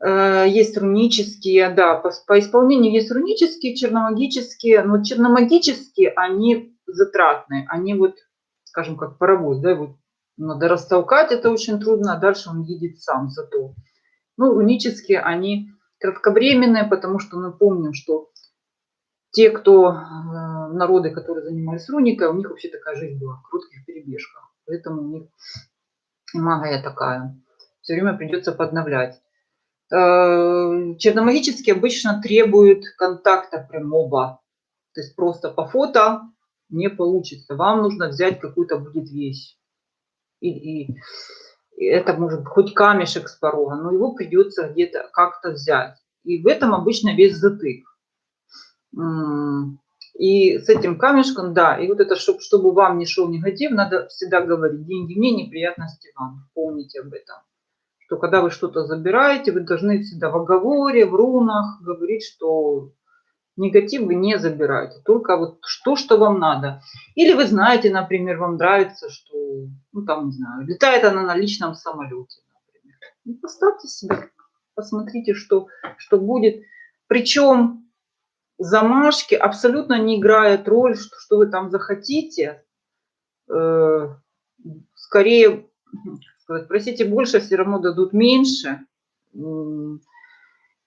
A: Есть рунические, да, по исполнению есть рунические, черномагические, но черномагические, они затратные, они вот, скажем, как паровоз, да, вот надо растолкать, это очень трудно, а дальше он едет сам зато. Ну, рунические, они кратковременные, потому что мы помним, что те, народы, которые занимались руникой, у них вообще такая жизнь была, в коротких перебежках, поэтому у них магия такая, все время придется подновлять. Черномагический обычно требует контакта прямого, то есть просто по фото не получится. Вам нужно взять какую-то будет вещь. И это может хоть камешек с порога, но его придется где-то как-то взять. И в этом обычно весь затык. И с этим камешком, да, и вот это, чтобы вам не шел негатив, надо всегда говорить: деньги мне, неприятности вам. Помните об этом. Что когда вы что-то забираете, вы должны всегда в оговоре, в рунах говорить, что негатив вы не забираете, только вот то, что вам надо. Или вы знаете, например, вам нравится, что, ну там, не знаю, летает она на личном самолете, например. Ну, поставьте себя, посмотрите, что будет. Причем замашки абсолютно не играют роль, что вы там захотите. Скорее, просите больше, все равно дадут меньше.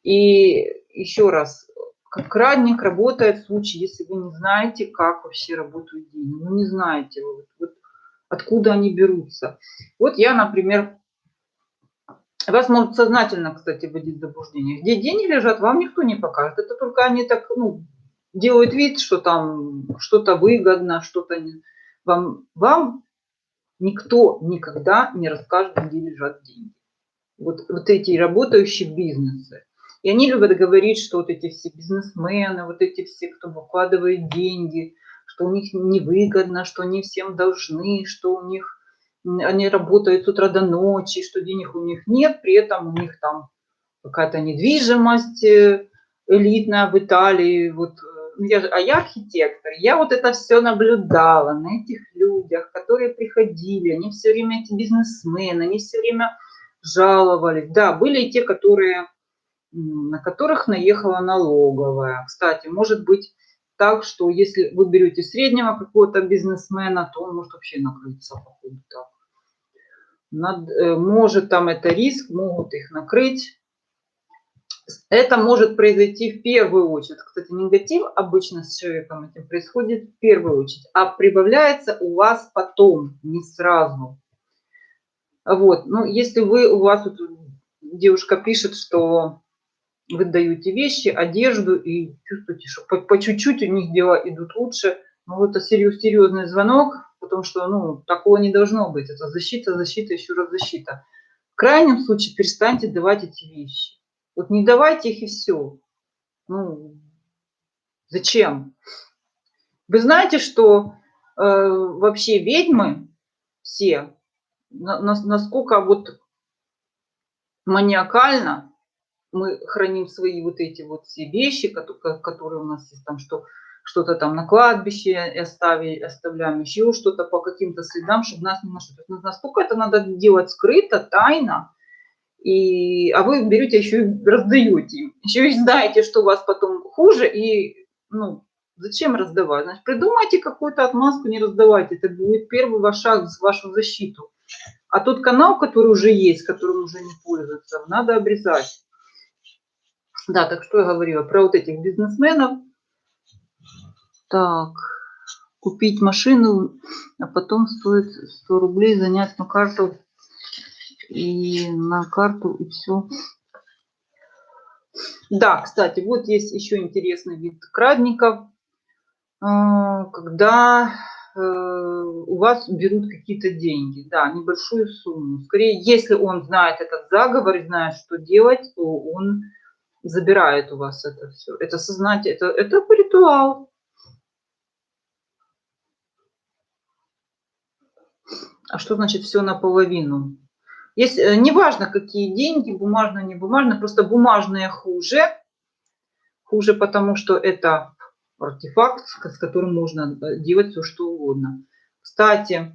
A: И еще раз, как радник работает в случае, если вы не знаете, как вообще работают деньги. Ну, не знаете, вот откуда они берутся. Вот я, например, вас может сознательно, кстати, вводить в заблуждение. Где деньги лежат, вам никто не покажет. Это только они так, делают вид, что там что-то выгодно, что-то не... Вам никто никогда не расскажет, где лежат деньги. Вот эти работающие бизнесы. И они любят говорить, что вот эти все бизнесмены, вот эти все, кто выкладывает деньги, что у них невыгодно, что они всем должны, что у них они работают с утра до ночи, что денег у них нет, при этом у них там какая-то недвижимость элитная в Италии. Вот, я архитектор, я вот это все наблюдала на этих людях, которые приходили, они все время эти бизнесмены, они все время жаловались. Да, были и те, на которых наехала налоговая. Кстати, может быть так, что если вы берете среднего какого-то бизнесмена, то он может вообще накрыться по ходу так. Может там это риск, могут их накрыть. Это может произойти в первую очередь. Кстати, негатив обычно с человеком этим происходит в первую очередь, а прибавляется у вас потом, не сразу. Вот, ну, если у вас вот девушка пишет, что вы даете вещи, одежду и чувствуете, что по чуть-чуть у них дела идут лучше, ну, это серьезный звонок, потому что, такого не должно быть. Это защита, еще раз защита. В крайнем случае перестаньте давать эти вещи. Вот не давайте их и все. Ну, зачем? Вы знаете, что вообще ведьмы все, насколько вот маниакально мы храним свои вот эти вот все вещи, которые у нас есть, там что-то там на кладбище оставляем, еще что-то по каким-то следам, чтобы нас не нашли. Насколько это надо делать скрыто, тайно, а вы берете еще и раздаете им. Еще и знаете, что у вас потом хуже, и зачем раздавать? Значит, придумайте какую-то отмазку, не раздавайте. Это будет первый ваш шаг в вашу защиту. А тот канал, который уже есть, которым уже не пользуются, надо обрезать. Да, так что я говорила про вот этих бизнесменов. Так. купить машину, а потом стоит 100 рублей занять на карту и все. Да, кстати, вот есть еще интересный вид крадников, когда у вас берут какие-то деньги, да, небольшую сумму. Скорее, если он знает этот заговор и знает, что делать, то он забирает у вас это все. Это сознание, это ритуал. А что значит все наполовину? Есть, неважно, какие деньги, бумажные, не бумажные, просто бумажные хуже. Хуже, потому что это артефакт, с которым можно делать все, что угодно. Кстати,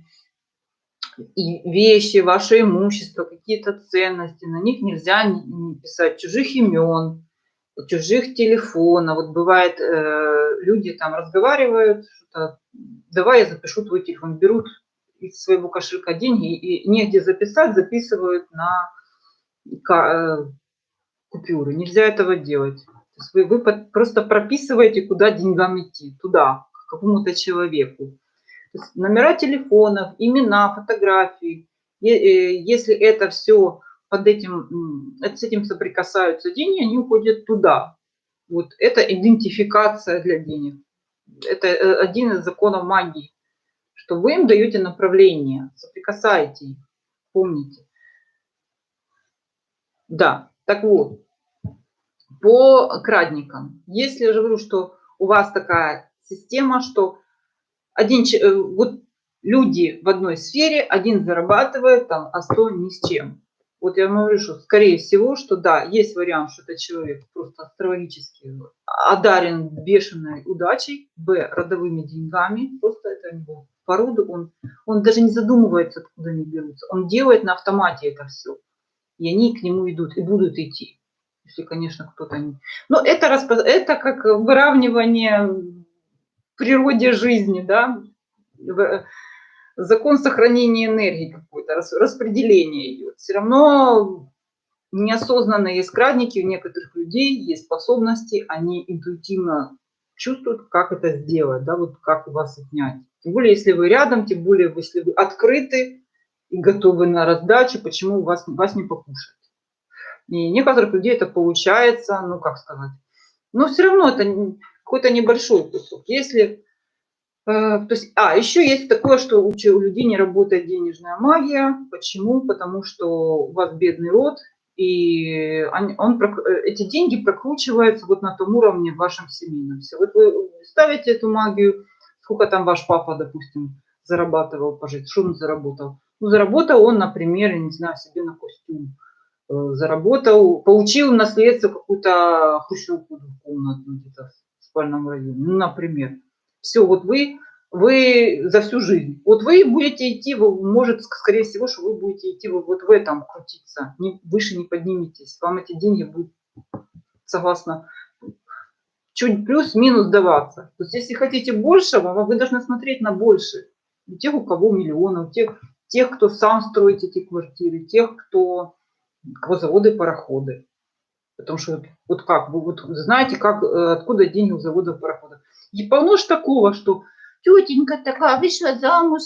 A: и вещи, ваше имущество, какие-то ценности, на них нельзя не писать чужих имен, чужих телефонов. Вот бывает, люди там разговаривают, что-то, давай я запишу твой телефон, берут из своего кошелька деньги и негде записать, записывают на купюры. Нельзя этого делать. То есть вы просто прописываете, куда деньгам идти, туда, к какому-то человеку. То есть номера телефонов, имена, фотографии. Если это все под этим, с этим соприкасаются деньги, они уходят туда. Вот это идентификация для денег. Это один из законов магии, что вы им даете направление, соприкасаете их, помните. Да, так вот, по крадникам. Если я же говорю, что у вас такая система, что вот люди в одной сфере, один зарабатывает там, а 100 ни с чем. Вот я говорю, что скорее всего, что да, есть вариант, что этот человек просто астрологически одарен бешеной удачей, родовыми деньгами, просто это его порода, он даже не задумывается, откуда они берутся, он делает на автомате это все, и они к нему идут и будут идти, если, конечно, кто-то не... Но это как выравнивание в природе жизни, да, закон сохранения энергии какой-то, распределение идет. Все равно неосознанно есть крадники, у некоторых людей есть способности, они интуитивно чувствуют, как это сделать, да, вот как у вас отнять. Тем более, если вы рядом, тем более, если вы открыты и готовы на раздачу, почему вас не покушать. И некоторых людей это получается, ну, как сказать, но все равно это какой-то небольшой кусок. Если то есть, еще есть такое, что у людей не работает денежная магия. Почему? Потому что у вас бедный род, и эти деньги прокручиваются вот на том уровне в вашем семейном. Все. Вот вы ставите эту магию, сколько там ваш папа, допустим, зарабатывал пожить, что он заработал? Ну, заработал он, например, я не знаю, себе на костюм. Заработал, получил в наследство какую-то хрущевку двухкомнатную где-то в спальном районе, ну, например. Все, вот вы за всю жизнь. Вот вы будете идти, может, скорее всего, что вы будете идти вот в этом крутиться, выше не подниметесь. Вам эти деньги будут, согласно, чуть плюс-минус даваться. То есть, если хотите большего, вы должны смотреть на больше. У тех, у кого миллионы, у тех, кто сам строит эти квартиры, тех, кто заводы, пароходы. Потому что вот как, вы вот знаете, как, откуда деньги у заводов, пароходов. И полно ж такого, что тетенька такая вышла замуж.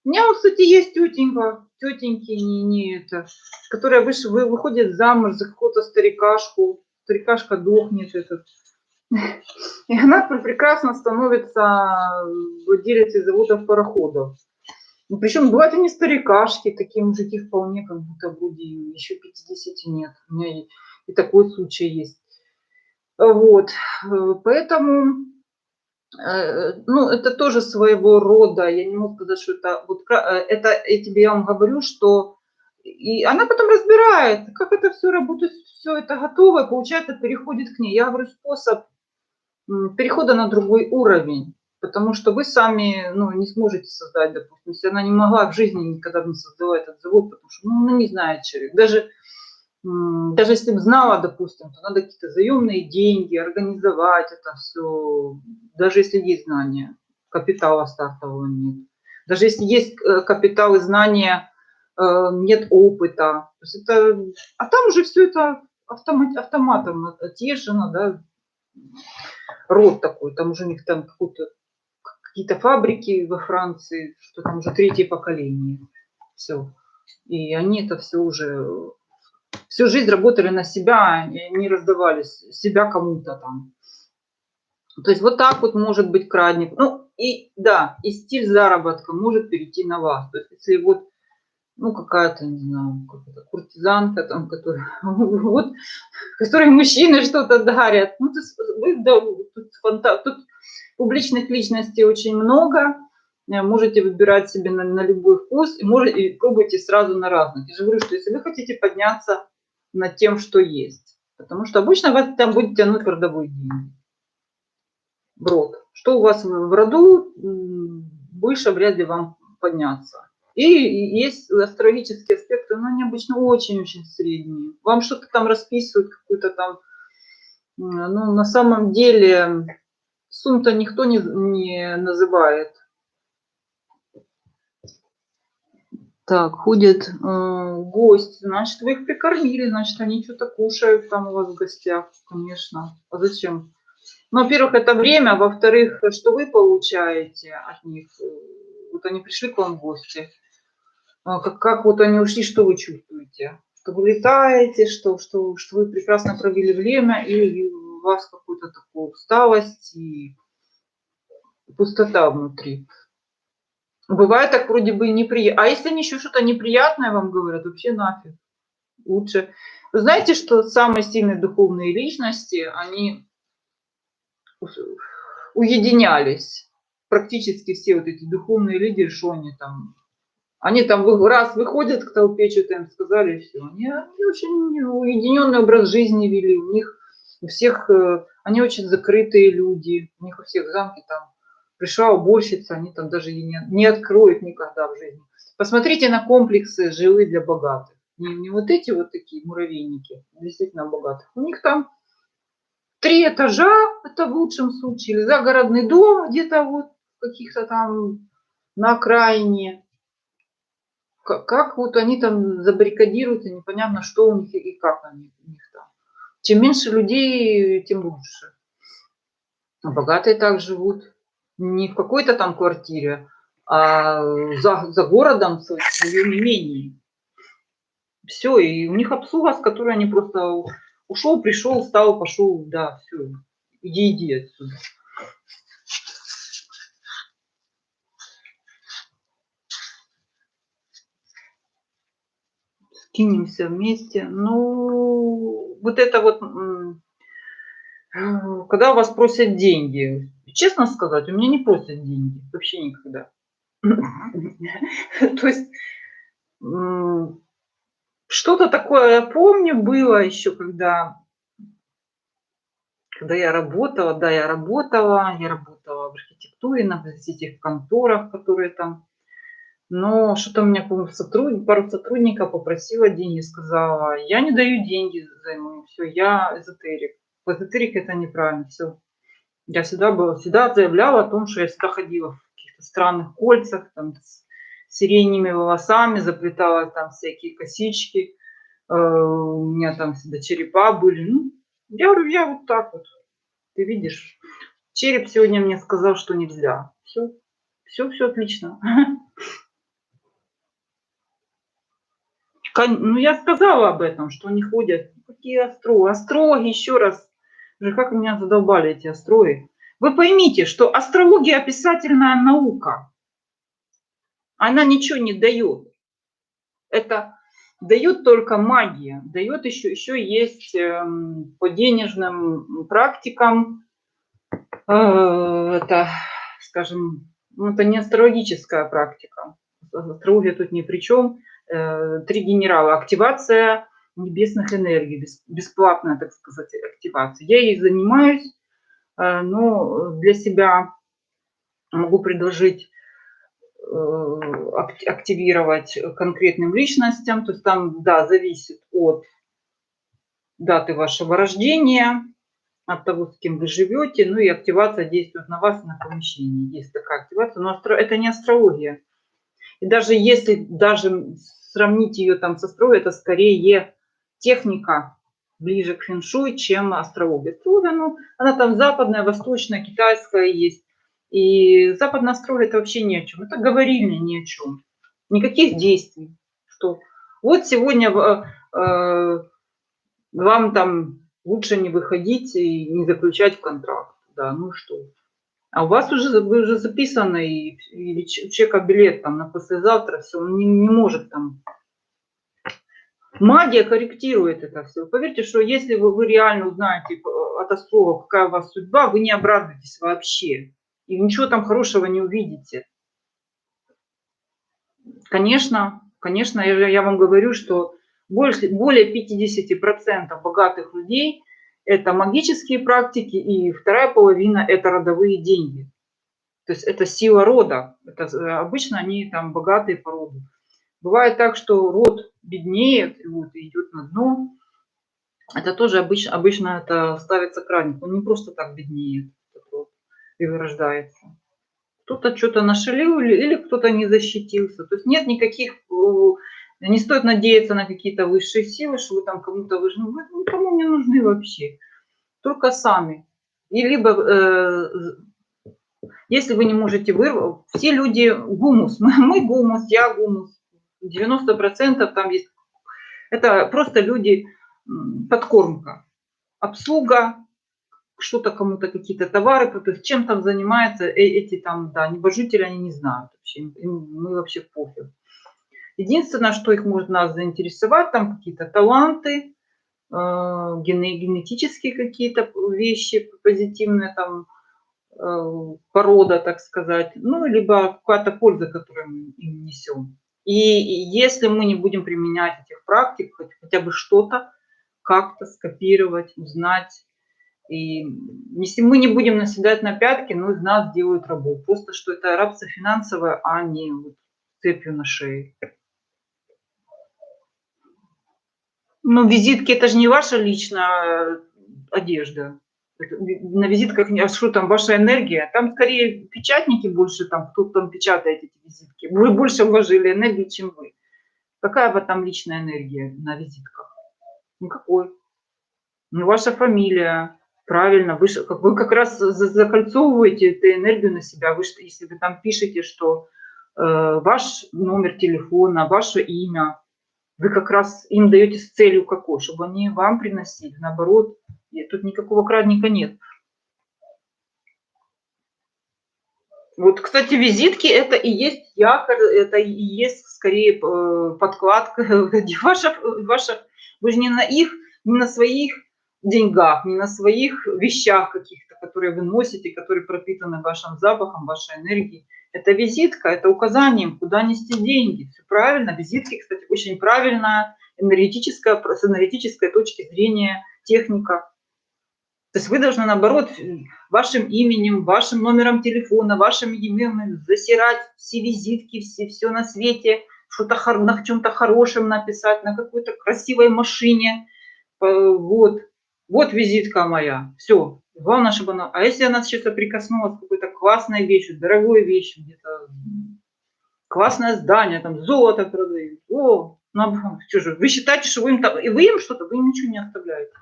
A: У меня, кстати, есть тетеньки, не это, которая выходит замуж за какого-то старикашку. Старикашка дохнет этот. И она прекрасно становится владелицей заводов, пароходов. Ну, причем бывают и не старикашки, такие мужики вполне как будто вроде еще 50 нет. У меня и такой случай есть. Вот. Поэтому, ну, это тоже своего рода, я не могу сказать, что это, вот, это я тебе вам говорю, что и она потом разбирает, как это все работает, все это готово, и получается переходит к ней. Я говорю, способ перехода на другой уровень. Потому что вы сами, ну, не сможете создать, допустим, если она не могла в жизни никогда бы не создала этот завод, потому что, ну, не знает человек. Даже если бы знала, допустим, то надо какие-то заемные деньги, организовать это все. Даже если есть знания, капитала стартового нет. Даже если есть капитал и знания, нет опыта. То есть это, а там уже все это автоматом отъезжено, да, род такой, там уже у них там какой-то какие-то фабрики во Франции, что там уже третье поколение. Все. И они это все уже всю жизнь работали на себя, не раздавали себя кому-то там. То есть вот так вот может быть крадник. Ну и да, и стиль заработка может перейти на вас. То есть если вот, ну какая-то, не знаю, какая-то куртизанка там, которая, вот, которой мужчины что-то дарят. Ну, то есть вы, да, тут публичных личностей очень много. Можете выбирать себе на любой вкус и пробуйте сразу на разных. Я же говорю, что если вы хотите подняться над тем, что есть. Потому что обычно вас там будет тянуть в родовой деньги. В род. Что у вас в роду, больше вряд ли вам подняться. И есть астрологические аспекты, но они обычно очень-очень средние. Вам что-то там расписывают, какую-то там, ну, на самом деле, сумм-то никто не называет. Так, ходят гости, значит, вы их прикормили, значит, они что-то кушают там у вас в гостях, конечно. А зачем? Ну, во-первых, это время, а во-вторых, что вы получаете от них? Вот они пришли к вам в гости, как вот они ушли, что вы чувствуете? Что вы летаете, что вы прекрасно провели время, или у вас какую-то такую усталость и пустота внутри? Бывает так вроде бы неприятно. А если они еще что-то неприятное вам говорят, вообще нафиг. Лучше. Вы знаете, что самые сильные духовные личности, они уединялись. Практически все вот эти духовные лидеры, что они там раз выходят к толпе, что-то им сказали, и все. Они очень уединенный образ жизни вели. У них у всех, они очень закрытые люди. У них у всех замки там пришла уборщица, они там даже и не откроют никогда в жизни. Посмотрите на комплексы жилые для богатых. Не вот эти вот такие муравейники, действительно богатых. У них там 3 этажа, это в лучшем случае, или загородный дом где-то вот в каких-то там на окраине. Как вот они там забаррикадируются, непонятно, что у них и как они у них там. Чем меньше людей, тем лучше. А богатые так живут. Не в какой-то там квартире, а за городом в своем имении. Все, и у них обслуга, с которой они просто ушел, пришел, встал, пошел, да, все, иди отсюда. Скинемся вместе. Ну, вот это вот, когда у вас просят деньги, честно сказать, у меня не просят деньги, вообще никогда. То есть что-то такое, я помню, было еще, когда я работала, да, я работала в архитектуре, на этих конторах, которые там. Но что-то у меня, по-моему, пару сотрудников попросила деньги, сказала, я не даю деньги взаймы, все, я эзотерик. В эзотерике это неправильно, все. Я всегда заявляла о том, что я всегда ходила в каких-то странных кольцах, там, с сиреневыми волосами, заплетала там всякие косички, у меня там всегда черепа были. Ну, я говорю, я вот так вот, ты видишь. Череп сегодня мне сказал, что нельзя. Все отлично. Ну, я сказала об этом, что они ходят. Какие остроги? Остроги, еще раз. Уже как меня задолбали эти остроги. Вы поймите, что астрология описательная наука. Она ничего не дает. Это дает только магия. Дает еще есть по денежным практикам. Это, скажем, ну, это не астрологическая практика. Астрология тут ни при чем. 3 генерала. Активация небесных энергий. Бесплатная, так сказать, активация. Я ей занимаюсь, но для себя могу предложить активировать конкретным личностям. То есть там, да, зависит от даты вашего рождения, от того, с кем вы живете, ну и активация действует на вас и на помещение. Есть такая активация, но это не астрология. И даже если сравнить ее там с астрологией, это скорее техника ближе к фэншуй, чем астрология. Астрология, ну, она там западная, восточная, китайская есть. И Запад настроил это вообще ни о чем. Это говорильня ни о чем. Никаких действий. Что вот сегодня вам там лучше не выходить и не заключать контракт. Да, ну что. А у вас уже, вы уже записаны, и у человека билет там на послезавтра, все, он не может там. Магия корректирует это все. Поверьте, что если вы реально узнаете от астролога, какая у вас судьба, вы не обрадуетесь вообще. И ничего там хорошего не увидите. Конечно, конечно, я вам говорю, что более 50% богатых людей – это магические практики, и вторая половина – это родовые деньги. То есть это сила рода. Это, обычно они там богатые по роду. Бывает так, что род беднеет, и вот идет на дно. Это тоже обычно это ставится краник. Он не просто так беднеет и вырождается. Кто-то что-то нашалил или кто-то не защитился. То есть нет никаких, не стоит надеяться на какие-то высшие силы, что вы там кому-то нужны. Вы никому не нужны вообще. Только сами. И либо, если вы не можете вырвать, все люди гумус. Мы гумус, я гумус. 90% там есть. Это просто люди, подкормка, обслуга, что-то кому-то, какие-то товары, то есть чем там занимаются эти там, да, небожители, они не знают вообще, мы вообще пофиг. Единственное, что их может нас заинтересовать, там какие-то таланты, генетические какие-то вещи позитивные, там порода, так сказать, ну, либо какая-то польза, которую мы им несем. И если мы не будем применять этих практик, хотя бы что-то, как-то скопировать, узнать, и если мы не будем наседать на пятки, ну, из нас делают рабов. Просто что это рабство финансовое, а не вот цепью на шее. Ну, визитки – это же не ваша личная одежда. На визитках, а что там, ваша энергия? Там скорее печатники больше, там кто там печатает эти визитки. Вы больше вложили энергии, чем вы. Какая бы там личная энергия на визитках? Никакой. Ну, ваша фамилия, правильно, вы как раз закольцовываете эту энергию на себя. Вы, если вы там пишете, что ваш номер телефона, ваше имя, вы как раз им даете с целью какой? Чтобы они вам приносили. Наоборот, тут никакого крадника нет. Вот, кстати, визитки – это и есть якорь, это и есть скорее подкладка. Вы же не на их, не на своих деньгах, не на своих вещах каких-то, которые вы носите, которые пропитаны вашим запахом, вашей энергией. Это визитка, это указанием, куда нести деньги. Все правильно. Визитки, кстати, очень правильная с энергетической точки зрения техника. То есть вы должны, наоборот, вашим именем, вашим номером телефона, вашим именем засирать все визитки, все на свете, что-то на чем-то хорошем написать, на какой-то красивой машине. Вот, вот визитка моя. Все. Главное, чтобы она... А если она сейчас прикоснулась к какой-то классной вещью, дорогой вещью, где-то классное здание, там золото продают. О, ну, что же, вы считаете, что вы им там... И вы им что-то, вы им ничего не оставляете.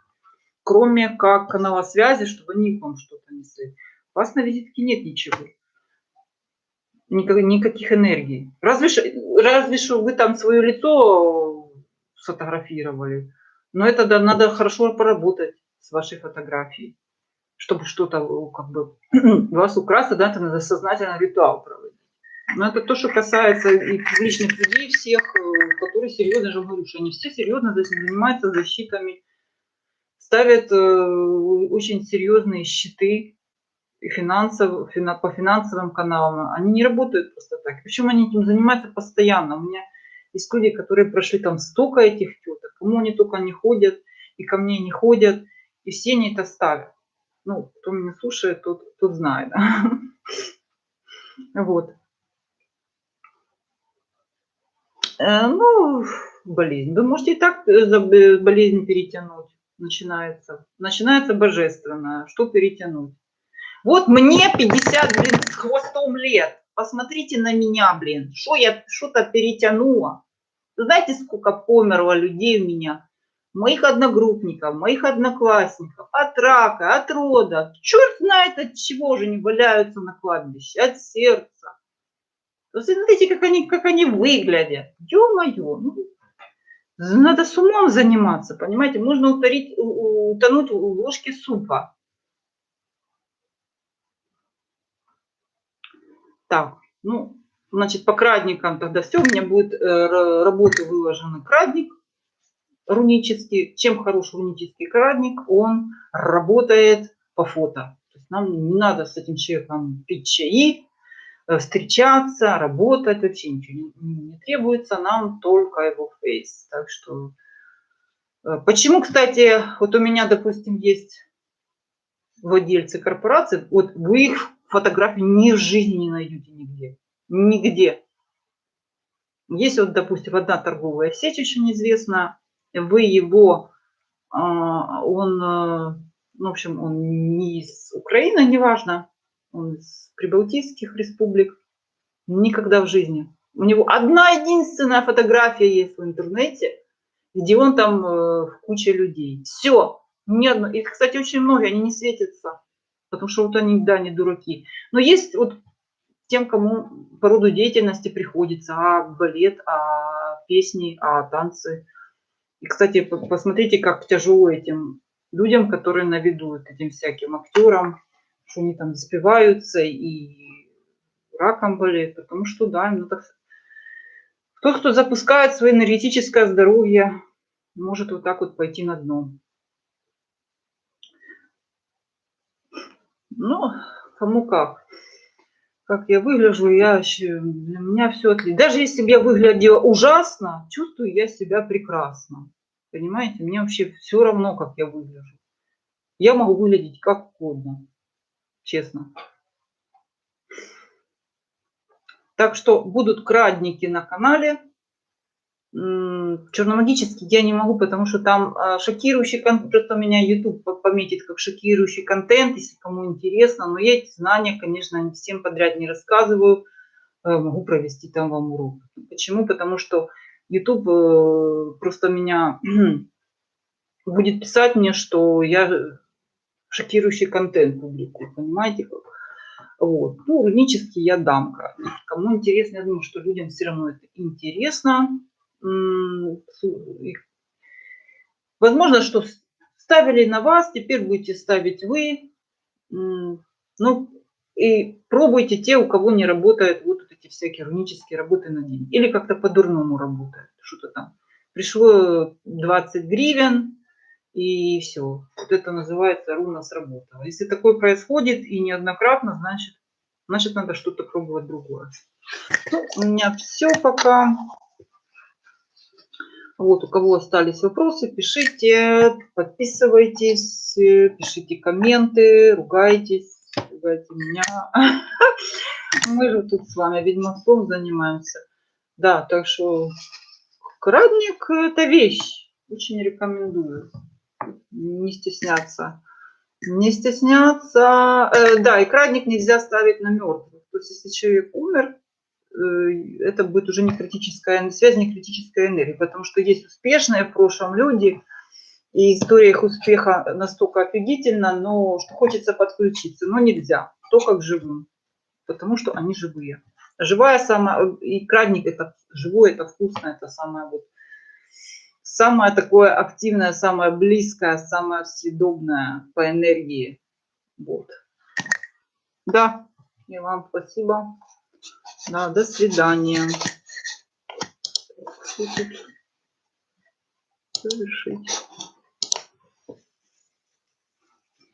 A: Кроме как канала связи, чтобы они вам что-то несли. У вас на визитке нет ничего. Никаких энергий. Разве что вы там свое лицо сфотографировали. Но это да, надо хорошо поработать с вашей фотографией, чтобы что-то как бы вас украсить, да, это надо сознательно ритуал проводить. Но это то, что касается и публичных людей всех, которые серьезно, же говорю, что они все серьезно занимаются защитами, ставят очень серьезные щиты по финансовым каналам. Они не работают просто так. Причем они этим занимаются постоянно. У меня есть люди, которые прошли там столько этих теток, кому они только не ходят, и ко мне не ходят, и все они это ставят. Ну, кто меня слушает, тот знает. Вот. Ну, болезнь. Вы можете и так болезнь перетянуть. Начинается божественное. Что перетянуть? Вот мне 50, блин, с хвостом лет. Посмотрите на меня, блин. Что я что-то перетянула. Знаете, сколько померло людей у меня? моих одногруппников, моих одноклассников, от рака, от рода. Черт знает от чего же не валяются на кладбище, от сердца. Смотрите, как они выглядят. Ё-моё, ну, надо с умом заниматься, понимаете? Можно утонуть в ложке супа. Так, ну, значит, по крадникам тогда все. У меня будет работы выложены крадник рунический. Чем хорош рунический крадник? Он работает по фото. То есть нам не надо с этим человеком пить чаи, встречаться, работать, вообще ничего не требуется, нам только его фейс. Так что, почему, кстати, вот у меня, допустим, есть владельцы корпораций, вот вы их фотографии ни в жизни не найдете нигде. Нигде. Есть вот, допустим, одна торговая сеть очень известная, вы его, он, ну, в общем, он не из Украины, неважно, он из прибалтийских республик, никогда в жизни. У него одна единственная фотография есть в интернете, где он там в куче людей. Все. Ни одно. Их, кстати, очень много, они не светятся, потому что вот они, да, не дураки. Но есть вот тем, кому по роду деятельности приходится, балет, песни, танцы. И, кстати, посмотрите, как тяжело этим людям, которые на виду, этим всяким актерам, что они там спиваются и раком болеют, потому что, да, им надо... Тот, кто запускает свое энергетическое здоровье, может вот так вот пойти на дно. Ну, кому как. Как я выгляжу, для меня все отлично. Даже если бы я выглядела ужасно, чувствую я себя прекрасно. Понимаете, мне вообще все равно, как я выгляжу. Я могу выглядеть как угодно, честно. Так что будут крадники на канале. Черномагический я не могу, потому что там шокирующий контент, просто меня YouTube пометит как шокирующий контент, если кому интересно. Но я эти знания, конечно, всем подряд не рассказываю. Могу провести там вам урок. Почему? Потому что YouTube просто меня будет писать мне, что я шокирующий контент публикую, понимаете? Вот. Ну, рунический я дам. Кому интересно, я думаю, что людям все равно это интересно. Возможно, что ставили на вас, теперь будете ставить вы. Ну, и пробуйте те, у кого не работают вот эти всякие рунические работы на день. Или как-то по-дурному работают. Что-то там. Пришло 20 гривен, и все. Вот это называется руна сработала. Если такое происходит и неоднократно, значит надо что-то пробовать другое. Ну, у меня все пока. Вот, у кого остались вопросы, пишите, подписывайтесь, пишите комменты, ругайте меня. Мы же тут с вами ведьмовством занимаемся. Да, так что крадник – это вещь. Очень рекомендую. Не стесняться. Не стесняться. Да, и крадник нельзя ставить на мертвых. То есть, если человек умер, это будет уже не критическая связь, не критическая энергия, потому что есть успешные в прошлом люди, и история их успеха настолько офигительна, но что хочется подключиться, но нельзя, только к живым, потому что они живые. Живая самая, и крадник это живое, это вкусное, это самое такое активное, самое близкое, самое съедобное по энергии. Вот. Да, и вам спасибо. Да, до свидания. Завершить.